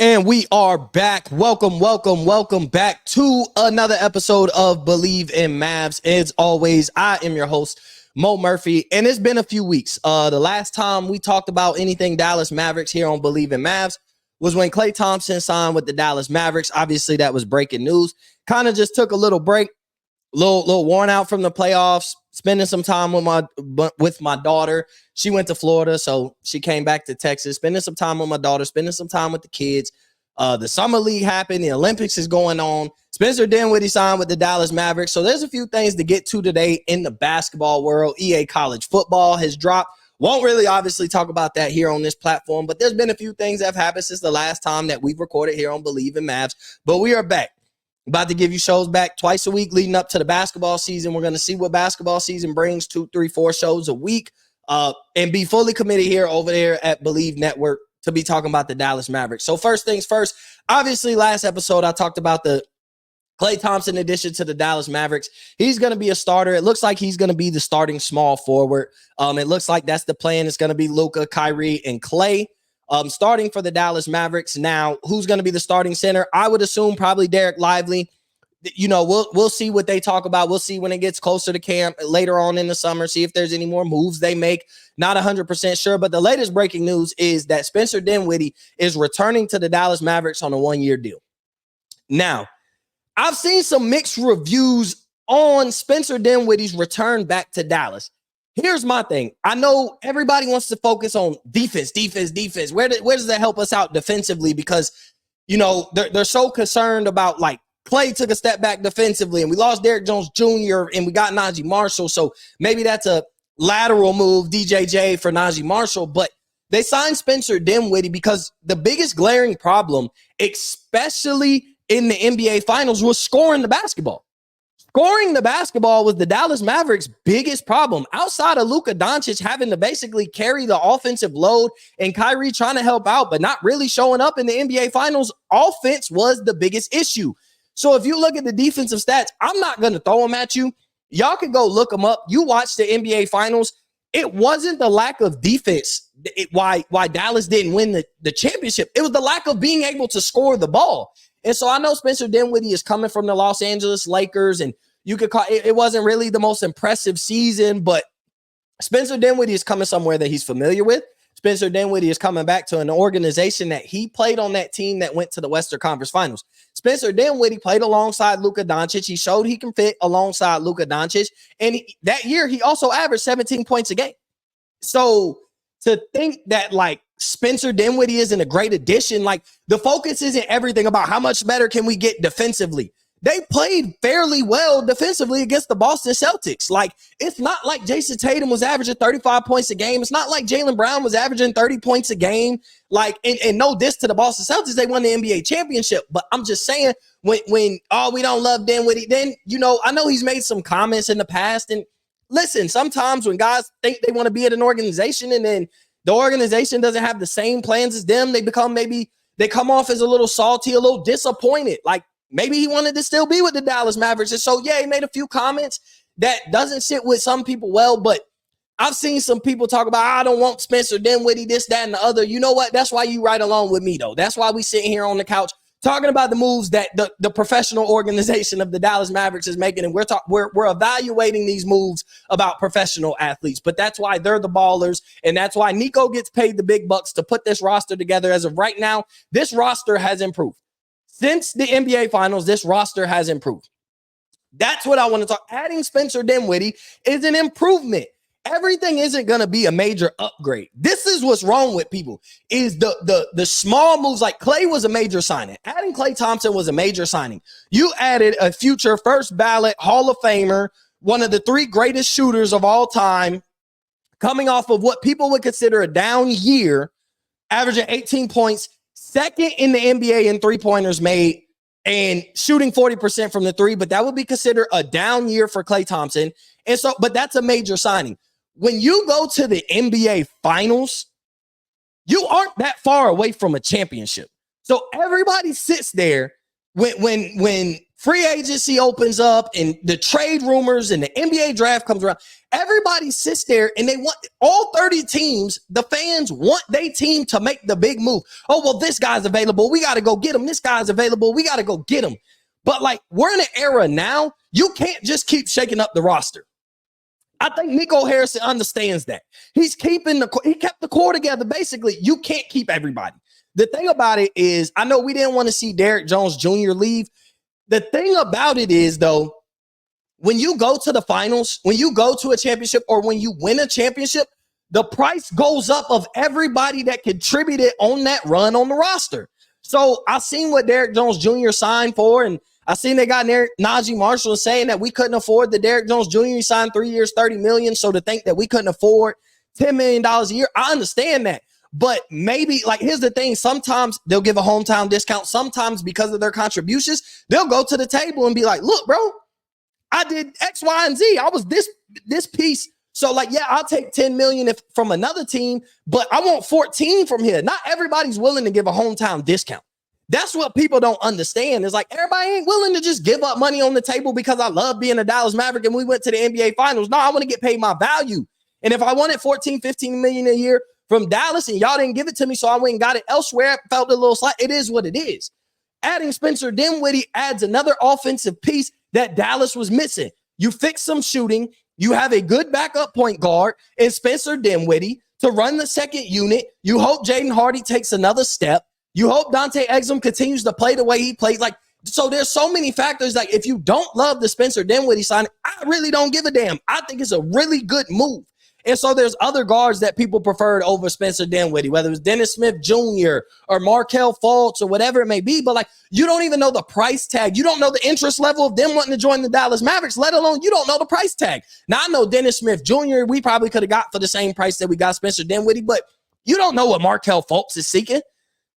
And we are back. Welcome back to another episode of Believe in Mavs. As always, I am your host, Mo Murphy, and it's been a few weeks. The last time we talked about anything Dallas Mavericks here on Believe in Mavs was when Klay Thompson signed with the Dallas Mavericks. Obviously, that was breaking news. Kind of just took a little break, little worn out from the playoffs, spending some time with my daughter. She went to Florida, so she came back to Texas, spending some time with my daughter, spending some time with the kids. The Summer League happened. The Olympics is going on. Spencer Dinwiddie signed with the Dallas Mavericks. So there's a few things to get to today in the basketball world. EA College football has dropped. Won't really obviously talk about that here on this platform, but there's been a few things that have happened since the last time that we've recorded here on Believe in Mavs. But we are back. About to give you shows back twice a week leading up to the basketball season. We're going to see what basketball season brings, 2, 3, 4 shows a week, and be fully committed here over there at Believe Network to be talking about the Dallas Mavericks. So first things first, obviously last episode I talked about the Klay Thompson addition to the Dallas Mavericks. He's going to be a starter. It looks like he's going to be the starting small forward. It looks like that's the plan. It's going to be Luka, Kyrie, and Klay. Starting for the Dallas Mavericks. Now, who's going to be the starting center? I would assume probably Derek Lively. You know, we'll see what they talk about. We'll see when it gets closer to camp later on in the summer, see if there's any more moves they make. Not 100% sure, but the latest breaking news is that Spencer Dinwiddie is returning to the Dallas Mavericks on a 1-year deal. Now, I've seen some mixed reviews on Spencer Dinwiddie's return back to Dallas. Here's my thing. I know everybody wants to focus on defense. Where does that help us out defensively? Because, you know, they're so concerned about, like, Klay took a step back defensively and we lost Derrick Jones Jr. and we got Najee Marshall. So maybe that's a lateral move, DJJ for Najee Marshall. But they signed Spencer Dinwiddie because the biggest glaring problem, especially in the NBA Finals, was scoring the basketball. Scoring the basketball was the Dallas Mavericks' biggest problem. Outside of Luka Doncic having to basically carry the offensive load and Kyrie trying to help out, but not really showing up in the NBA Finals, offense was the biggest issue. So if you look at the defensive stats, I'm not going to throw them at you. Y'all can go look them up. You watch the NBA Finals. It wasn't the lack of defense why Dallas didn't win the championship. It was the lack of being able to score the ball. And so I know Spencer Dinwiddie is coming from the Los Angeles Lakers, and you could call it wasn't really the most impressive season, but Spencer Dinwiddie is coming somewhere that he's familiar with. Spencer Dinwiddie is coming back to an organization that he played on that team that went to the Western Conference Finals. Spencer Dinwiddie played alongside Luka Doncic. He showed he can fit alongside Luka Doncic. And that year, he also averaged 17 points a game. So to think that, like, Spencer Dinwiddie isn't a great addition, like, the focus isn't everything about how much better can we get defensively. They played fairly well defensively against the Boston Celtics. Like, it's not like Jason Tatum was averaging 35 points a game. It's not like Jaylen Brown was averaging 30 points a game. Like, and no diss to the Boston Celtics. They won the NBA championship. But I'm just saying, when we don't love Dinwiddie, then, you know, I know he's made some comments in the past. And listen, sometimes when guys think they want to be at an organization and then the organization doesn't have the same plans as them, they come off as a little salty, a little disappointed. Like, maybe he wanted to still be with the Dallas Mavericks. And so, yeah, he made a few comments that doesn't sit with some people well, but I've seen some people talk about, I don't want Spencer Dinwiddie, this, that, and the other. You know what? That's why you ride along with me, though. That's why we sitting here on the couch talking about the moves that the professional organization of the Dallas Mavericks is making, and we're evaluating these moves about professional athletes. But that's why they're the ballers, and that's why Nico gets paid the big bucks to put this roster together. As of right now, this roster has improved. Since the NBA Finals, this roster has improved. That's what I want to talk. Adding Spencer Dinwiddie is an improvement. Everything isn't going to be a major upgrade. This is what's wrong with people, is the small moves. Like, Klay was a major signing. Adding Klay Thompson was a major signing. You added a future first ballot Hall of Famer, one of the 3 greatest shooters of all time, coming off of what people would consider a down year, averaging 18 points, second in the NBA in three-pointers made, and shooting 40% from the 3, but that would be considered a down year for Klay Thompson. And so, but that's a major signing. When you go to the NBA Finals, you aren't that far away from a championship. So everybody sits there when free agency opens up and the trade rumors and the NBA draft comes around, everybody sits there and they want all 30 teams. The fans want their team to make the big move. Oh, well, this guy's available. We got to go get him. This guy's available. We got to go get him. But like, we're in an era now, you can't just keep shaking up the roster. I think Nico Harrison understands that. He kept the core together. Basically, you can't keep everybody. The thing about it is, I know we didn't want to see Derrick Jones Jr. leave. The thing about it is, though, when you go to the finals, when you go to a championship, or when you win a championship, the price goes up of everybody that contributed on that run on the roster. So I seen what Derrick Jones Jr. signed for, and I seen they got Najee Marshall saying that we couldn't afford the Derrick Jones Jr. He signed 3 years, $30 million. So to think that we couldn't afford $10 million a year, I understand that. But maybe, like, here's the thing. Sometimes they'll give a hometown discount. Sometimes because of their contributions, they'll go to the table and be like, look, bro, I did X, Y, and Z. I was this piece. So, like, yeah, I'll take $10 million from another team, but I want 14 from here. Not everybody's willing to give a hometown discount. That's what people don't understand. It's like, everybody ain't willing to just give up money on the table because I love being a Dallas Maverick and we went to the NBA Finals. No, I want to get paid my value. And if I wanted 14, 15 million a year from Dallas and y'all didn't give it to me, so I went and got it elsewhere, it felt a little slight. It is what it is. Adding Spencer Dinwiddie adds another offensive piece that Dallas was missing. You fix some shooting. You have a good backup point guard in Spencer Dinwiddie to run the second unit. You hope Jaden Hardy takes another step. You hope Dante Exum continues to play the way he plays. Like, so there's so many factors. Like, if you don't love the Spencer Dinwiddie signing, I really don't give a damn. I think it's a really good move. And so there's other guards that people preferred over Spencer Dinwiddie, whether it was Dennis Smith Jr. or Markelle Fultz or whatever it may be. But, like, you don't even know the price tag. You don't know the interest level of them wanting to join the Dallas Mavericks, let alone you don't know the price tag. Now, I know Dennis Smith Jr. we probably could have got for the same price that we got Spencer Dinwiddie, but you don't know what Markelle Fultz is seeking.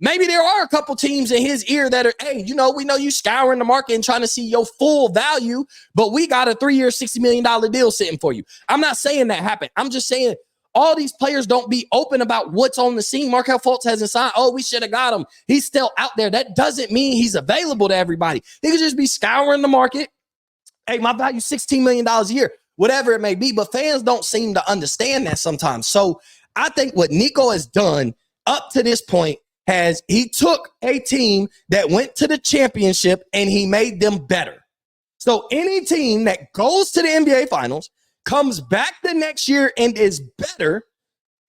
Maybe there are a couple teams in his ear that are, hey, we know you scouring the market and trying to see your full value, but we got a 3-year, $60 million deal sitting for you. I'm not saying that happened. I'm just saying all these players don't be open about what's on the scene. Markelle Fultz hasn't signed. Oh, we should have got him. He's still out there. That doesn't mean he's available to everybody. He could just be scouring the market. Hey, my value $16 million a year, whatever it may be. But fans don't seem to understand that sometimes. So I think what Nico has done up to this point, he took a team that went to the championship and he made them better. So any team that goes to the NBA Finals, comes back the next year and is better,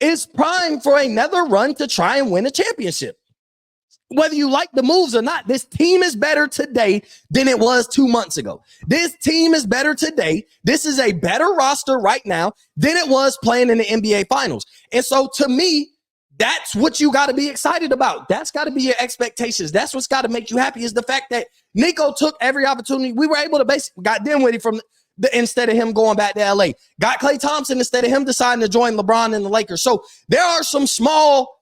is primed for another run to try and win a championship. Whether you like the moves or not, this team is better today than it was 2 months ago. This team is better today. This is a better roster right now than it was playing in the NBA Finals. And so to me, that's what you got to be excited about. That's got to be your expectations. That's what's got to make you happy, is the fact that Nico took every opportunity. We were able to basically got Dinwiddie from instead of him going back to LA. Got Klay Thompson instead of him deciding to join LeBron and the Lakers. So there are some small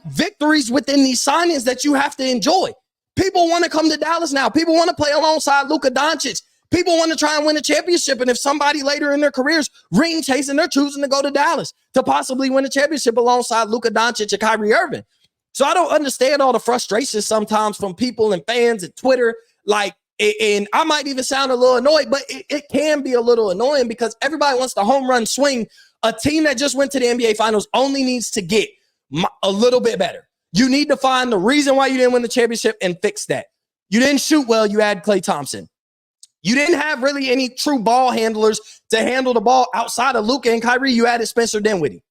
victories within these signings that you have to enjoy. People want to come to Dallas now. People want to play alongside Luka Doncic. People want to try and win a championship. And if somebody later in their careers ring chasing, they're choosing to go to Dallas to possibly win a championship alongside Luka Doncic and Kyrie Irving. So I don't understand all the frustration sometimes from people and fans and Twitter. And I might even sound a little annoyed, but it can be a little annoying because everybody wants the home run swing. A team that just went to the NBA Finals only needs to get a little bit better. You need to find the reason why you didn't win the championship and fix that. You didn't shoot well. You add Klay Thompson. You didn't have really any true ball handlers to handle the ball outside of Luka and Kyrie. You added Spencer Dinwiddie.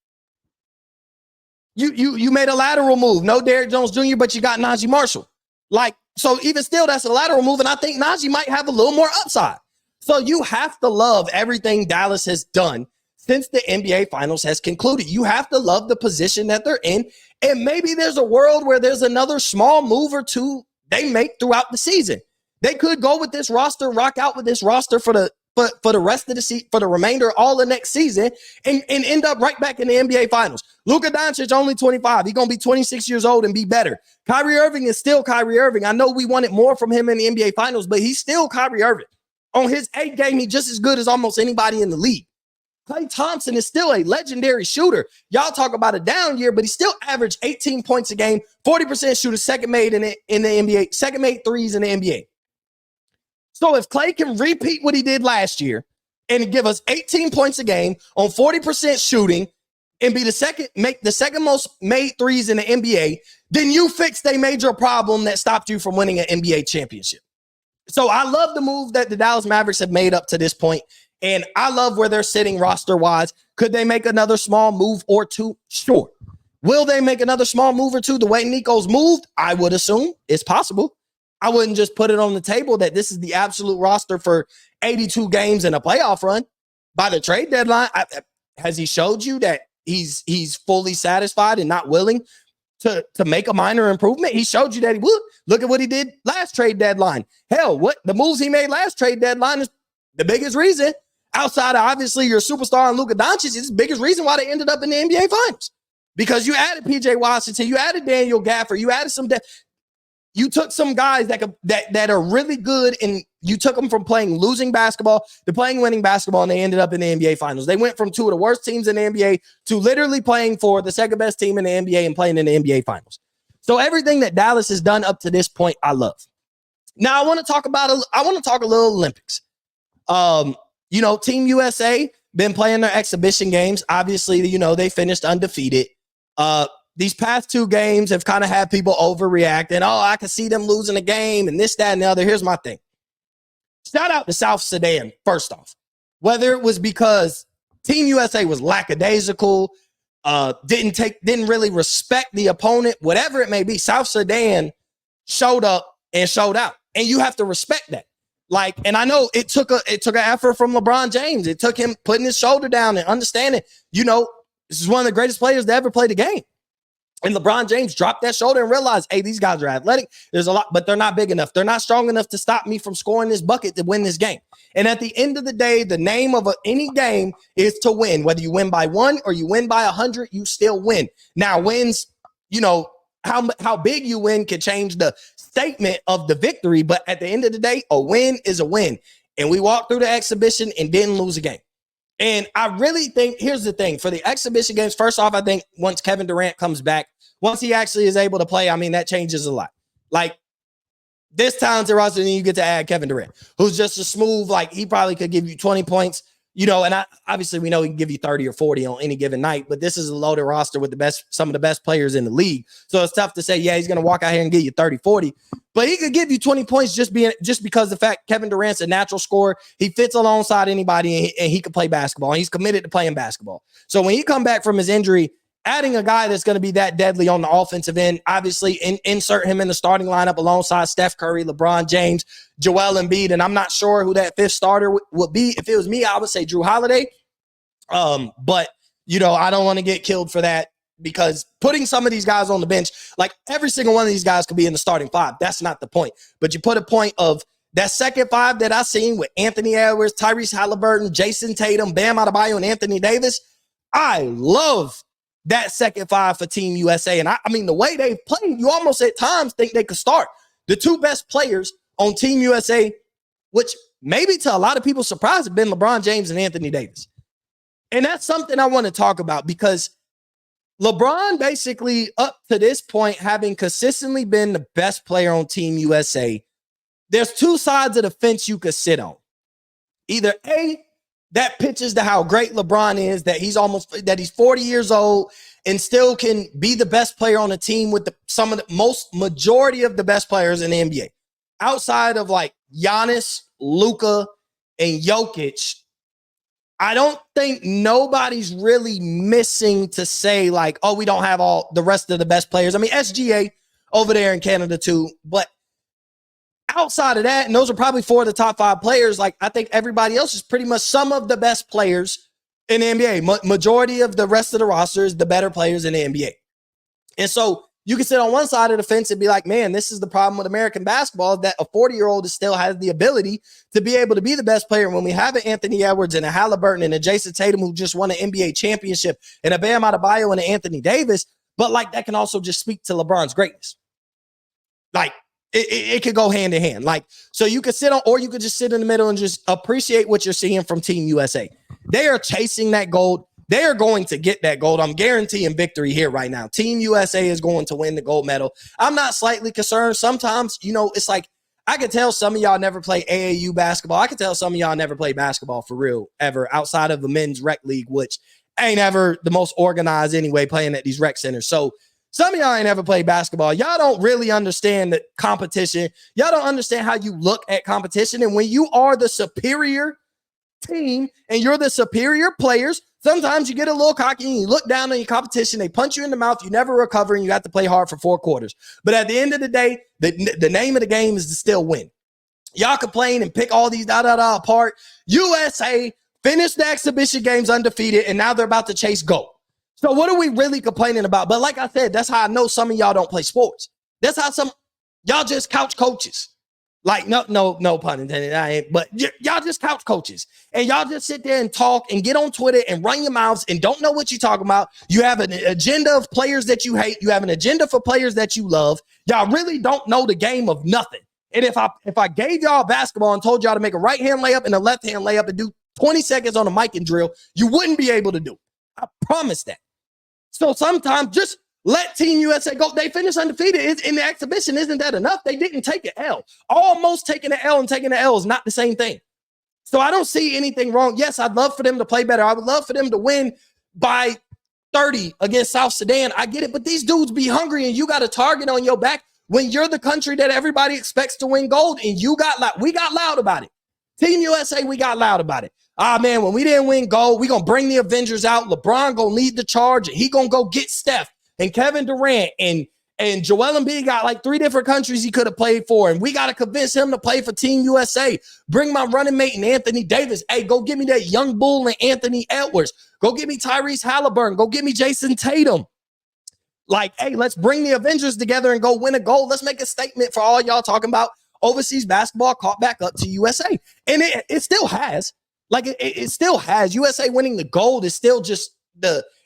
You made a lateral move. No Derrick Jones Jr., but you got Najee Marshall. So even still, that's a lateral move, and I think Najee might have a little more upside. So you have to love everything Dallas has done since the NBA Finals has concluded. You have to love the position that they're in, and maybe there's a world where there's another small move or two they make throughout the season. They could go with this roster, rock out with this roster for the rest of the season, for the remainder of all the next season, and end up right back in the NBA Finals. Luka Doncic only 25. He's going to be 26 years old and be better. Kyrie Irving is still Kyrie Irving. I know we wanted more from him in the NBA Finals, but he's still Kyrie Irving. On his 8 game, he's just as good as almost anybody in the league. Klay Thompson is still a legendary shooter. Y'all talk about a down year, but he still averaged 18 points a game, 40% shooter, second made in the NBA, second made threes in the NBA. So if Klay can repeat what he did last year and give us 18 points a game on 40% shooting and make the second most made threes in the NBA, then you fixed a major problem that stopped you from winning an NBA championship. So I love the move that the Dallas Mavericks have made up to this point, and I love where they're sitting roster-wise. Could they make another small move or two? Sure. Will they make another small move or two the way Nico's moved? I would assume it's possible. I wouldn't just put it on the table that this is the absolute roster for 82 games in a playoff run. By the trade deadline, has he showed you that he's fully satisfied and not willing to make a minor improvement? He showed you that he would. Look at what he did last trade deadline. Hell, what the moves he made last trade deadline is the biggest reason, outside of obviously your superstar and Luka Doncic, is the biggest reason why they ended up in the NBA Finals. Because you added PJ Washington, you added Daniel Gafford, you added some you took some guys that are really good, and you took them from playing losing basketball to playing winning basketball, and they ended up in the NBA Finals. They went from two of the worst teams in the NBA to literally playing for the second best team in the NBA and playing in the NBA Finals. So everything that Dallas has done up to this point, I love. Now I want to talk a little Olympics. Team USA been playing their exhibition games. Obviously, they finished undefeated. These past two games have kind of had people overreacting. Oh, I can see them losing a game and this, that, and the other. Here's my thing. Shout out to South Sudan, first off. Whether it was because Team USA was lackadaisical, didn't really respect the opponent, whatever it may be, South Sudan showed up and showed out. And you have to respect that. And I know it took an effort from LeBron James. It took him putting his shoulder down and understanding, this is one of the greatest players to ever play the game. And LeBron James dropped that shoulder and realized, hey, these guys are athletic. There's a lot, but they're not big enough. They're not strong enough to stop me from scoring this bucket to win this game. And at the end of the day, the name of any game is to win. Whether you win by 1 or you win by 100, you still win. Now, wins, how big you win can change the statement of the victory. But at the end of the day, a win is a win. And we walked through the exhibition and didn't lose a game. And I really think, here's the thing, for the exhibition games, first off, I think once Kevin Durant comes back, once he actually is able to play, that changes a lot. This talented roster, then you get to add Kevin Durant, who's just a smooth, he probably could give you 20 points, and obviously we know he can give you 30 or 40 on any given night, but this is a loaded roster with some of the best players in the league. So it's tough to say, yeah, he's going to walk out here and get you 30, 40, but he could give you 20 points just because the fact Kevin Durant's a natural scorer. He fits alongside anybody and he can play basketball, and he's committed to playing basketball. So when he come back from his injury, adding a guy that's going to be that deadly on the offensive end, obviously insert him in the starting lineup alongside Steph Curry, LeBron James, Joel Embiid, and I'm not sure who that fifth starter would be. If it was me, I would say Drew Holiday. But I don't want to get killed for that, because putting some of these guys on the bench, every single one of these guys could be in the starting five. That's not the point. But you put a point of that second five that I seen with Anthony Edwards, Tyrese Halliburton, Jason Tatum, Bam Adebayo, and Anthony Davis. I love that second five for Team USA. And I mean, the way they've played, you almost at times think they could start. The two best players on Team USA, which maybe to a lot of people's surprise have been LeBron James and Anthony Davis. And that's something I want to talk about, because LeBron basically up to this point, having consistently been the best player on Team USA, there's two sides of the fence you could sit on. Either A, that pitches to how great LeBron is, that he's 40 years old and still can be the best player on the team with some of the majority of the best players in the NBA. Outside of Giannis, Luka, and Jokic, I don't think nobody's really missing to say we don't have all the rest of the best players. I mean, SGA over there in Canada too, but outside of that, and those are probably 4 of the top 5 players, I think everybody else is pretty much some of the best players in the NBA. Majority of the rest of the roster is the better players in the NBA. And so you can sit on one side of the fence and be like, man, this is the problem with American basketball, that a 40-year-old still has the ability to be able to be the best player. When we have an Anthony Edwards and a Halliburton and a Jason Tatum who just won an NBA championship, and a Bam Adebayo and an Anthony Davis, but that can also just speak to LeBron's greatness. It could go hand in hand. So you could sit on, or you could just sit in the middle and just appreciate what you're seeing from Team USA. They are chasing that gold. They are going to get that gold. I'm guaranteeing victory here right now. Team USA is going to win the gold medal. I'm not slightly concerned. Sometimes, it's I can tell some of y'all never play AAU basketball. I can tell some of y'all never play basketball for real ever outside of the men's rec league, which ain't ever the most organized anyway, playing at these rec centers. So some of y'all ain't ever played basketball. Y'all don't really understand the competition. Y'all don't understand how you look at competition. And when you are the superior team and you're the superior players, sometimes you get a little cocky and you look down on your competition. They punch you in the mouth. You never recover and you have to play hard for 4 quarters. But at the end of the day, the name of the game is to still win. Y'all complain and pick all these apart. USA finished the exhibition games undefeated, and now they're about to chase gold. So what are we really complaining about? But like I said, that's how I know some of y'all don't play sports. That's how some y'all just couch coaches. Like, no pun intended. I ain't, but y'all just couch coaches. And y'all just sit there and talk and get on Twitter and run your mouths and don't know what you're talking about. You have an agenda of players that you hate. You have an agenda for players that you love. Y'all really don't know the game of nothing. And if I gave y'all basketball and told y'all to make a right-hand layup and a left-hand layup and do 20 seconds on a mic and drill, you wouldn't be able to do it. I promise that. So sometimes just let Team USA go. They finished undefeated in the exhibition. Isn't that enough? They didn't take an L. Almost taking an L and taking an L is not the same thing. So I don't see anything wrong. Yes, I'd love for them to play better. I would love for them to win by 30 against South Sudan. I get it, but these dudes be hungry and you got a target on your back when you're the country that everybody expects to win gold, and we got loud about it. Team USA, we got loud about it. Man, when we didn't win gold, we going to bring the Avengers out. LeBron going to lead the charge, and he going to go get Steph and Kevin Durant and Joel Embiid got like 3 different countries he could have played for, and we got to convince him to play for Team USA. Bring my running mate and Anthony Davis. Hey, go give me that young bull and Anthony Edwards. Go get me Tyrese Halliburton. Go get me Jason Tatum. Like, hey, let's bring the Avengers together and go win a gold. Let's make a statement for all y'all talking about overseas basketball caught back up to USA. And it still has. Like, it still has. USA winning the gold is still just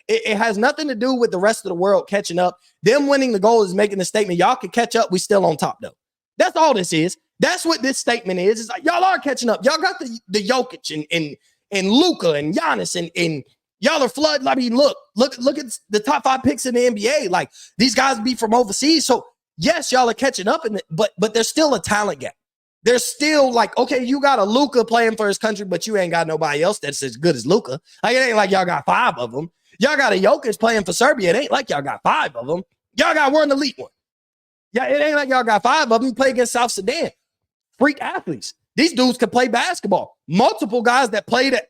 it has nothing to do with the rest of the world catching up. Them winning the gold is making a statement. Y'all can catch up. We still on top, though. That's all this is. That's what this statement is. It's like, y'all are catching up. Y'all got the Jokic and Luka and Giannis and y'all are flooding. I mean, look at the top 5 picks in the NBA. Like, these guys be from overseas. So yes, y'all are catching up, but there's still a talent gap. There's still like, okay, you got a Luka playing for his country, but you ain't got nobody else that's as good as Luka. Like, it ain't like y'all got 5 of them. Y'all got a Jokic playing for Serbia. It ain't like y'all got 5 of them. Y'all got one elite one. Yeah, it ain't like y'all got 5 of them. Play against South Sudan. Freak athletes. These dudes could play basketball. Multiple guys that played at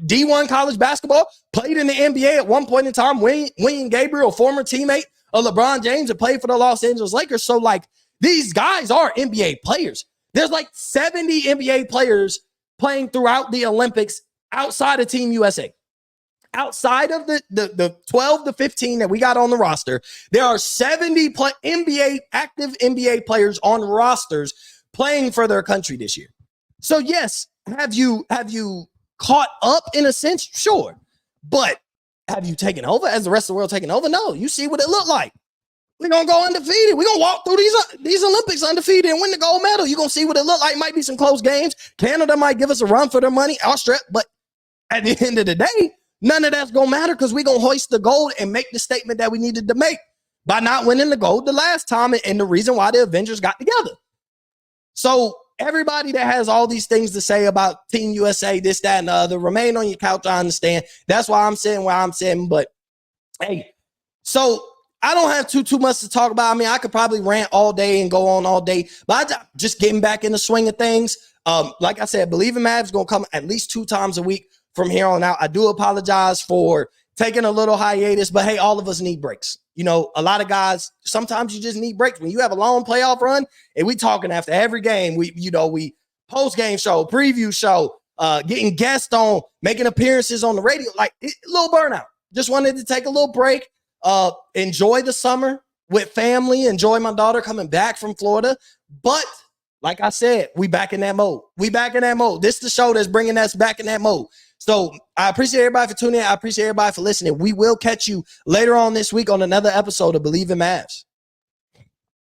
D1 college basketball, played in the NBA at one point in time. William Gabriel, former teammate of LeBron James, that played for the Los Angeles Lakers. So, like, these guys are NBA players. There's like 70 NBA players playing throughout the Olympics outside of Team USA. Outside of the 12 to 15 that we got on the roster, there are 70 active NBA players on rosters playing for their country this year. So yes, have you caught up in a sense? Sure. But have you taken over? As the rest of the world taken over? No. You see what it looked like. We're going to go undefeated. We're going to walk through these Olympics undefeated and win the gold medal. You're going to see what it looked like. Might be some close games. Canada might give us a run for their money. Australia. But at the end of the day, none of that's going to matter because we're going to hoist the gold and make the statement that we needed to make by not winning the gold the last time, and the reason why the Avengers got together. So everybody that has all these things to say about Team USA, this, that, and the other, remain on your couch. I understand. That's why I'm sitting where I'm sitting. But hey, so I don't have too much to talk about. I mean, I could probably rant all day and go on all day, but I just getting back in the swing of things. Like I said, Believe in Mavs going to come at least 2 times a week from here on out. I do apologize for taking a little hiatus, but hey, all of us need breaks. You know, a lot of guys, sometimes you just need breaks. When you have a long playoff run, and we talking after every game, we post-game show, preview show, getting guests on, making appearances on the radio, like a little burnout. Just wanted to take a little break, enjoy the summer with family, enjoy my daughter coming back from Florida. But like I said, we back in that mode. This is the show that's bringing us back in that mode. So I appreciate everybody for tuning in. I appreciate everybody for listening. We will catch you later on this week on another episode of Believe in Mavs.